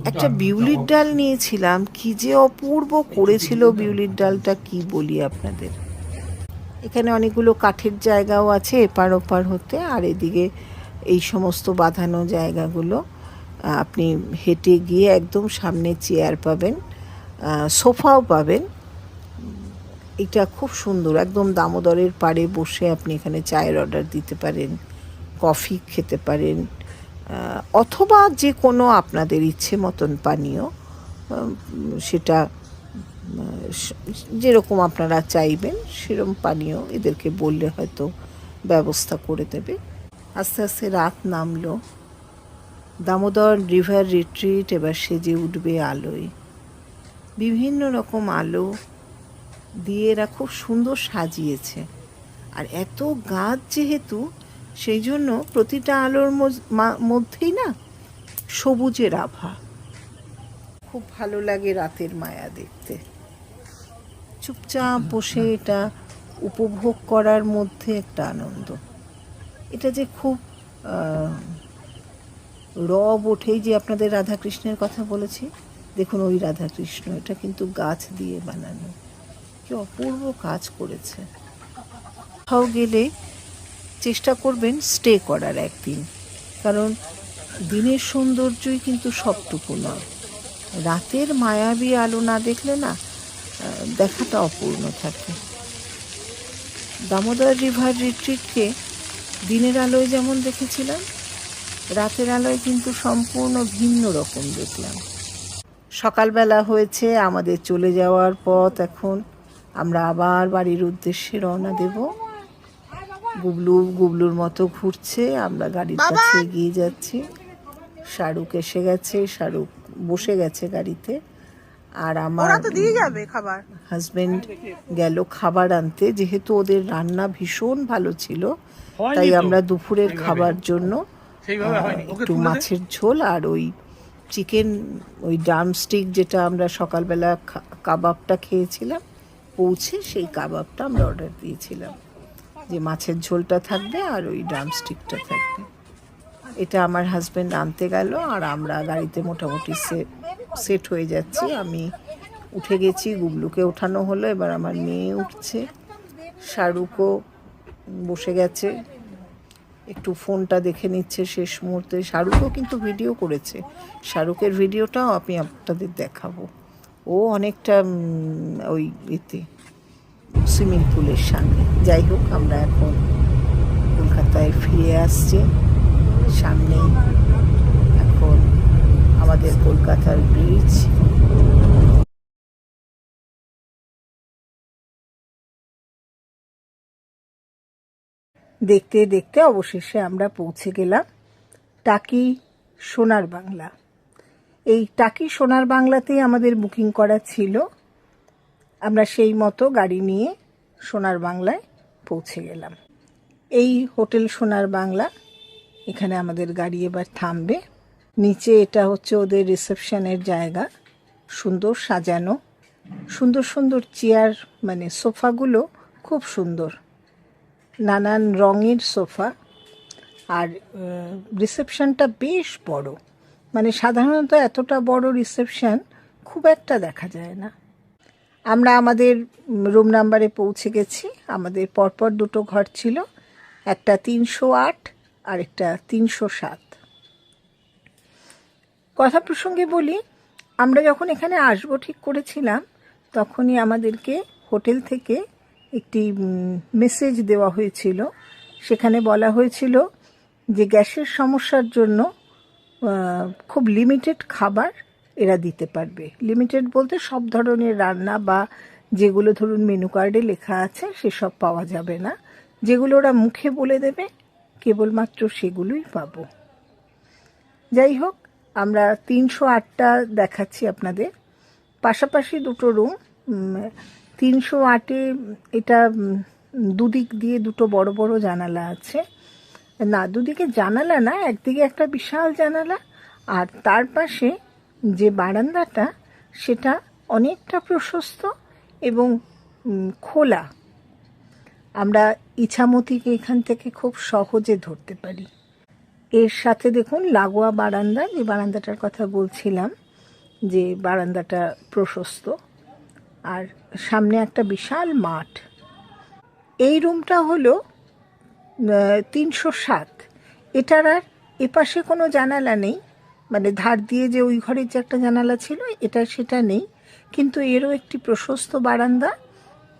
Speaker 1: একটা বিউলির ডাল নিয়েছিলাম, কি যে অপূর্ব করেছিল বিউলির ডালটা, কি বলি আপনাদের। এখানে অনেকগুলো কাঠের জায়গাও আছে এপার ওপার হতে, আর এদিকে এই সমস্ত বাঁধানো জায়গাগুলো আপনি হেঁটে গিয়ে একদম সামনে চেয়ার পাবেন, সোফাও পাবেন। এটা খুব সুন্দর, একদম দামোদরের পাড়ে বসে আপনি এখানে চায়ের অর্ডার দিতে পারেন, কফি খেতে পারেন, অথবা যে কোনো আপনাদের ইচ্ছে মতন পানীয়, সেটা যেরকম আপনারা চাইবেন সেরকম পানীয় এদেরকে বললে হয়তো ব্যবস্থা করে দেবে। আস্তে আস্তে রাত নামলো, দামোদর রিভার রিট্রিট এবার সেজে উঠবে আলোয়। বিভিন্ন রকম আলো দিয়ে এরা খুব সুন্দর সাজিয়েছে। আর এত গাছ যেহেতু, সেই জন্য প্রতিটা আলোর মধ্যেই না সবুজের আভা। খুব ভালো লাগে রাতের মায়া দেখতে। চুপচাপ বসে এটা উপভোগ করার মধ্যে একটা আনন্দ। এটা যে খুব রব ওঠেই, যে আপনাদের রাধাকৃষ্ণের কথা বলেছি, দেখুন ওই রাধাকৃষ্ণ, এটা কিন্তু গাছ দিয়ে বানানো, কি অপূর্ব কাজ করেছে। কোথাও গেলে চেষ্টা করবেন স্টে করার একদিন, কারণ দিনের সৌন্দর্যই কিন্তু সবটুকু নয়। রাতের মায়াবী আলো না দেখলে না দেখাটা অপূর্ণ থাকে। দামোদর রিভার রিট্রিটকে দিনের আলোয় যেমন দেখেছিলাম, রাতের আলোয় কিন্তু সম্পূর্ণ ভিন্ন রকম দেখলাম। সকালবেলা হয়েছে, আমাদের চলে যাওয়ার পথ। এখন আমরা আবার বাড়ির উদ্দেশ্যে রওনা দেব। গুবলুর মতো ঘুরছে, আমরা গাড়ির কাছে এগিয়ে যাচ্ছি। শাহরুখ এসে গেছে, শাহরুখ বসে গেছে গাড়িতে, আর আমার হাজবেন্ড গেল খাবার আনতে। যেহেতু ওদের রান্না ভীষণ ভালো ছিল, তাই আমরা দুপুরের খাবার জন্য একটু মাছের ঝোল আর ওই চিকেন, ওই ড্রামস্টিক যেটা আমরা সকালবেলা কাবাবটা খেয়েছিলাম, পৌঁছে সেই কাবাবটা আমরা অর্ডার দিয়েছিলাম, যে মাছের ঝোলটা থাকবে আর ওই ড্রামস্টিকটা থাকবে। এটা আমার হাজব্যান্ড আনতে গেল, আর আমরা গাড়িতে মোটামুটি সেট হয়ে যাচ্ছি। আমি উঠে গেছি, গুবলুকে ওঠানো হলো, এবার আমার মেয়ে উঠছে, শাহরুখও বসে গেছে, একটু ফোনটা দেখে নিচ্ছে শেষ মুহূর্তে। শাহরুখও কিন্তু ভিডিও করেছে, শাহরুখের ভিডিওটাও আমি আপনাদের দেখাবো। ও অনেকটা ওই এতে সুইমিং পুলের সামনে। যাই হোক, আমরা এখন কলকাতায় ফিরে আসছি। সামনেই দেখুন আমাদের কলকাতার ব্রিজ। দেখতে দেখতে অবশেষে আমরা পৌঁছে গেলাম টাকি সোনার বাংলা। এই টাকি সোনার বাংলাতেই আমাদের বুকিং করা ছিল। আমরা সেই মতো গাড়ি নিয়ে সোনার বাংলায় পৌঁছে গেলাম। এই হোটেল সোনার বাংলা, এখানে আমাদের গাড়ি এবার থামবে। নিচে এটা হচ্ছে ওদের রিসেপশনের জায়গা, সুন্দর সাজানো, সুন্দর সুন্দর চেয়ার, মানে সোফাগুলো খুব সুন্দর, নানান রঙের সোফা। আর রিসেপশনটা বেশ বড়, মানে সাধারণত এতটা বড় রিসেপশন খুব একটা দেখা যায় না। আমরা আমাদের রুম নাম্বারে পৌঁছে গেছি। আমাদের পরপর দুটো ঘর ছিল, একটা 308 আর একটা 307। কথা প্রসঙ্গে বলি, আমরা যখন এখানে আসবো ঠিক করেছিলাম, তখনই আমাদেরকে হোটেল থেকে একটি মেসেজ দেওয়া হয়েছিল। সেখানে বলা হয়েছিল যে গ্যাসের সমস্যার জন্য খুব লিমিটেড খাবার এরা দিতে পারবে। লিমিটেড বলতে সব ধরনের রান্না বা যেগুলো ধরুন মেনু কার্ডে লেখা আছে সেসব পাওয়া যাবে না। যেগুলো ওরা মুখে বলে দেবে কেবলমাত্র সেগুলোই পাবো। যাই হোক, আমরা 308টা দেখাচ্ছি আপনাদের। পাশাপাশি দুটো রুম। 308-এ এটা দুদিক দিয়ে দুটো বড় বড় জানালা আছে। না, দুদিকে জানালা না, একদিকে একটা বিশাল জানালা, আর তার পাশে যে বারান্দাটা সেটা অনেকটা প্রশস্ত এবং খোলা। আমরা ইছামতিকে এখান থেকে খুব সহজে ধরতে পারি। এর সাথে দেখুন লাগোয়া বারান্দা, যে বারান্দাটার কথা বলছিলাম, যে বারান্দাটা প্রশস্ত, আর সামনে একটা বিশাল মাঠ। এই রুমটা হলো 307। এটার আর এপাশে কোনো জানালা নেই, মানে ধার দিয়ে যে ওই ঘরের যে একটা জানালা ছিল এটা সেটা নেই, কিন্তু এরও একটি প্রশস্ত বারান্দা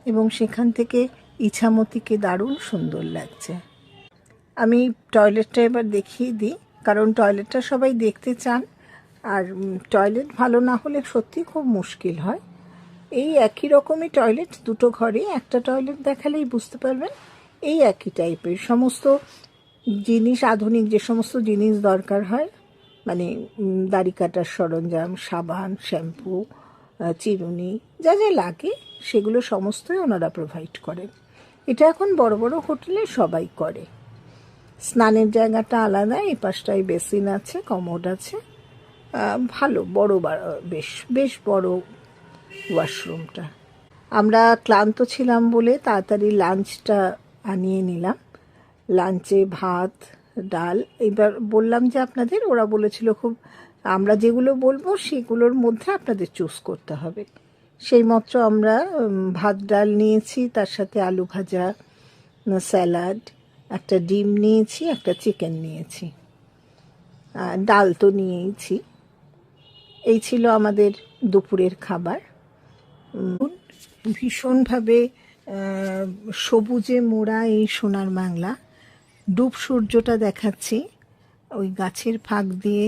Speaker 1: এবং সেখান থেকে ইছামতিকে দারুণ সুন্দর লাগছে। আমি টয়লেটটা এবার দেখিয়ে দিই, কারণ টয়লেটটা সবাই দেখতে চান, আর টয়লেট ভালো না হলে সত্যি খুব মুশকিল হয়। এই একই রকমই টয়লেট দুটো ঘরে, একটা টয়লেট দেখালেই বুঝতে পারবেন এই একই টাইপের সমস্ত জিনিস, আধুনিক যে সমস্ত জিনিস দরকার হয়, মানে দাড়ি কাটার সরঞ্জাম, সাবান, শ্যাম্পু, চিরুনি, যা যা লাগে সেগুলো সমস্তই ওনারা প্রোভাইড করেন। এটা এখন বড় বড় হোটেলে সবাই করে। স্নানের জায়গাটা আলাদা, এই পাশটায় বেসিন আছে, কমোড আছে, ভালো বড়, বেশ বড় ওয়াশরুমটা। আমরা ক্লান্ত ছিলাম বলে তাড়াতাড়ি লাঞ্চটা আনিয়ে নিলাম। লাঞ্চে ভাত, ডাল। এবার বললাম যে আপনাদের, ওরা বলেছিল খুব, আমরা যেগুলো বলবো সেগুলোর মধ্যে আপনাদের চুজ করতে হবে। সেই মতো আমরা ভাত ডাল নিয়েছি, তার সাথে আলু ভাজা, স্যালাড, একটা ডিম নিয়েছি, একটা চিকেন নিয়েছি, ডাল তো নিয়েইছি। এই ছিল আমাদের দুপুরের খাবার। ভীষণভাবে সবুজে মোড়া এই সোনার বাংলা। ডুব সূর্যটা দেখাচ্ছি, ওই গাছের ফাঁক দিয়ে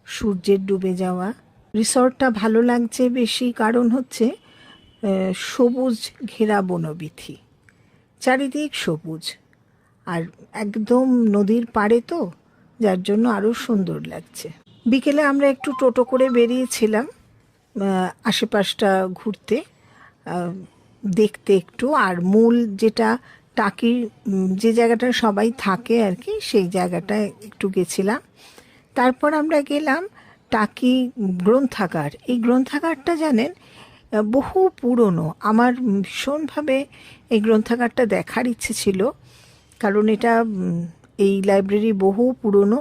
Speaker 1: সূর্যের ডুবে যাওয়া। রিসর্টটা ভালো লাগছে বেশি কারণ হচ্ছে সবুজ ঘেরা বনবিথি, চারিদিক সবুজ, আর একদম নদীর পাড়ে তো, যার জন্য আরও সুন্দর লাগছে। বিকেলে আমরা একটু টোটো করে বেরিয়েছিলাম আশেপাশটা ঘুরতে, দেখতে একটু, আর মূল যেটা টাকির যে জায়গাটা সবাই থাকে আর কি, সেই জায়গাটায় একটু গেছিলাম। তারপর আমরা গেলাম টাকি গ্রন্থাগার। এই গ্রন্থাগারটা জানেন বহু পুরনো। আমার ভীষণভাবে এই গ্রন্থাগারটা দেখার ইচ্ছে ছিল, কারণ এটা এই লাইব্রেরি বহু পুরনো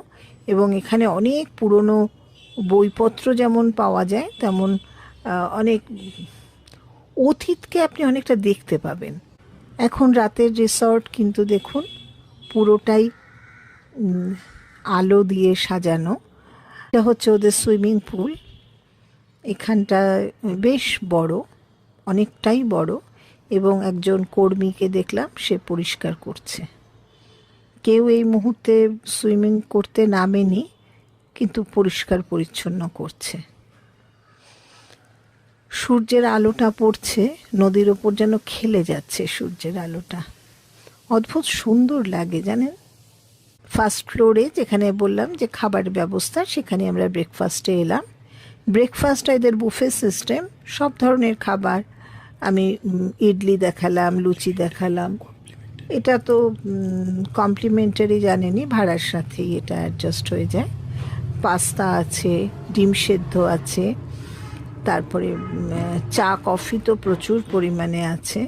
Speaker 1: এবং এখানে অনেক পুরনো বইপত্র যেমন পাওয়া যায়, তেমন অনেক অতীতকে আপনি অনেকটা দেখতে পাবেন। এখন রাতের রিসর্ট কিন্তু দেখুন পুরোটাই আলো দিয়ে সাজানো। এটা হচ্ছে ওদের সুইমিং পুল। এখানটা বেশ বড়, অনেকটাই বড়, এবং একজন কর্মীকে দেখলাম সে পরিষ্কার করছে। কেউ এই মুহূর্তে সুইমিং করতে নামেনি, কিন্তু পরিষ্কার পরিচ্ছন্ন করছে। সূর্যের আলোটা পড়ছে, নদীর ওপর যেন খেলে যাচ্ছে সূর্যের আলোটা। অদ্ভুত সুন্দর লাগে জানেন। ফার্স্ট ফ্লোরে যেখানে বললাম যে খাবার ব্যবস্থা, সেখানে আমরা ব্রেকফাস্টে এলাম। ব্রেকফাস্ট এদের বুফে সিস্টেম, সব ধরনের খাবার। আমি ইডলি দেখালাম, লুচি দেখালাম। এটা তো কমপ্লিমেন্টারি, জানেনি, ভাড়ার সাথেই এটা অ্যাডজাস্ট হয়ে যায়। পাস্তা আছে, ডিম সেদ্ধ আছে, তারপরে চা কফি তো প্রচুর পরিমাণে আছে।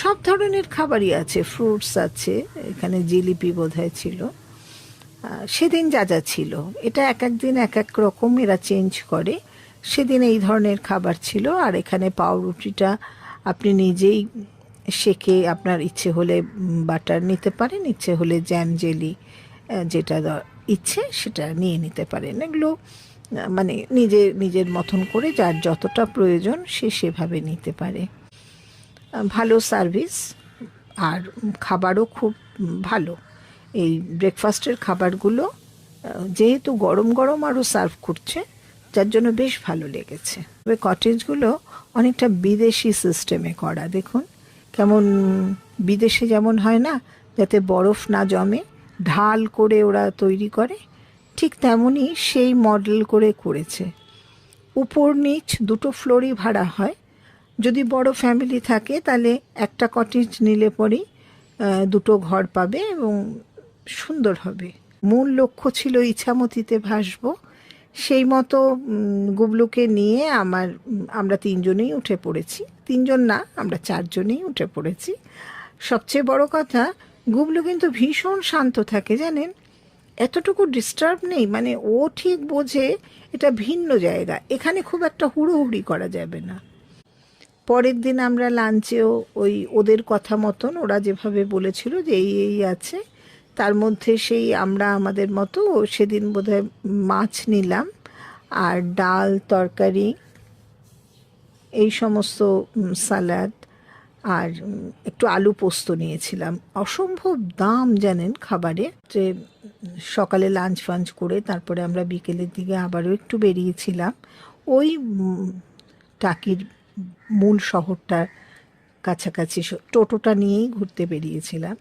Speaker 1: সব ধরনের খাবারই আছে, ফ্রুটস আছে, এখানে জিলিপি বোধহয় ছিল। সেদিন যা যা ছিল, এটা এক এক দিন এক এক রকম এরা চেঞ্জ করে। সেদিন এই ধরনের খাবার ছিল। আর এখানে পাউরুটিটা আপনি নিজেই সেকে আপনার ইচ্ছে হলে বাটার নিতে পারেন, ইচ্ছে হলে জ্যাম জেলি যেটা ইচ্ছে সেটা নিয়ে নিতে পারেন। এগুলো মানে নিজের মতন করে যার যতটা প্রয়োজন সে সেভাবে নিতে পারে। ভালো সার্ভিস আর খাবারও খুব ভালো। এই ব্রেকফাস্টের খাবারগুলো যেহেতু গরম গরম আরও সার্ভ করছে, যার জন্য বেশ ভালো লেগেছে। তবে কটেজগুলো অনেকটা বিদেশি সিস্টেমে করা। দেখুন কেমন বিদেশে যেমন হয় না, যাতে বরফ না জমে, ঢাল করে ওরা তৈরি করে, ঠিক তেমনই সেই মডেল করে করেছে। উপর নিচ দুটো ফ্লোরই ভাড়া হয়। যদি বড় ফ্যামিলি থাকে তাহলে একটা কটেজ নিলে পরেই দুটো ঘর পাবে এবং সুন্দর হবে। মূল লক্ষ্য ছিল ইছামতিতে ভাসবো, সেই মতো গুবলুকে নিয়ে আমরা তিনজনেই উঠে পড়েছি। তিনজন না, আমরা চারজনেই উঠে পড়েছি। সবচেয়ে বড় কথা, গুবলু কিন্তু ভীষণ শান্ত থাকে জানেন, এতটুকু ডিস্টার্ব নেই। মানে ও ঠিক বোঝে এটা ভিন্ন জায়গা, এখানে খুব একটা হুড়োহুড়ি করা যাবে না। পরের দিন আমরা লাঞ্চেও ওই ওদের কথা মতন, ওরা যেভাবে বলেছিল যে এই আছে, তার মধ্যে সেই আমরা আমাদের মতো সেদিন বোধহয় মাছ নিলাম, আর ডাল তরকারি, এই সমস্ত সালাদ, আর একটু আলু পোস্ত নিয়েছিলাম। অসম্ভব দাম জানেন খাবারে। যে সকালে লাঞ্চ ফাঞ্চ করে তারপরে আমরা বিকেলের দিকে আবারও একটু বেরিয়েছিলাম ওই টাকির মূল শহরটার কাছাকাছি, টোটোটা নিয়েই ঘুরতে বেরিয়েছিলাম।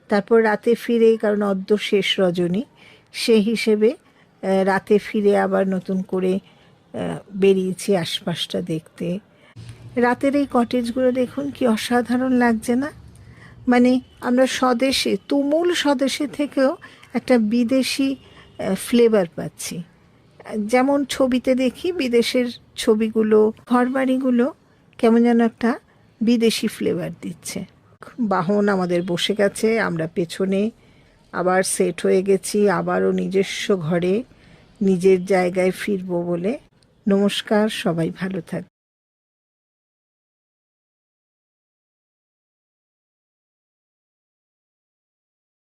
Speaker 1: তারপর রাতে ফিরে, কারণ অদ্য শেষ রজনী, সেই হিসেবে রাতে ফিরে আবার নতুন করে বেরিয়েছি আশপাশটা দেখতে। রাতের এই কটেজগুলো দেখুন কি অসাধারণ লাগছে না। মানে আমরা স্বদেশে, তুমুল স্বদেশে থেকেও একটা বিদেশি ফ্লেভার পাচ্ছি। যেমন ছবিতে দেখি বিদেশের ছবিগুলো, ঘরবাড়িগুলো কেমন যেন একটা বিদেশি ফ্লেভার দিচ্ছে। বাহন আমাদের বসে গেছে, আমরা পেছনে আবার সেট হয়ে গেছি, আবারও নিজস্ব ঘরে নিজের জায়গায় ফিরবো বলে। নমস্কার, সবাই ভালো থাকবে।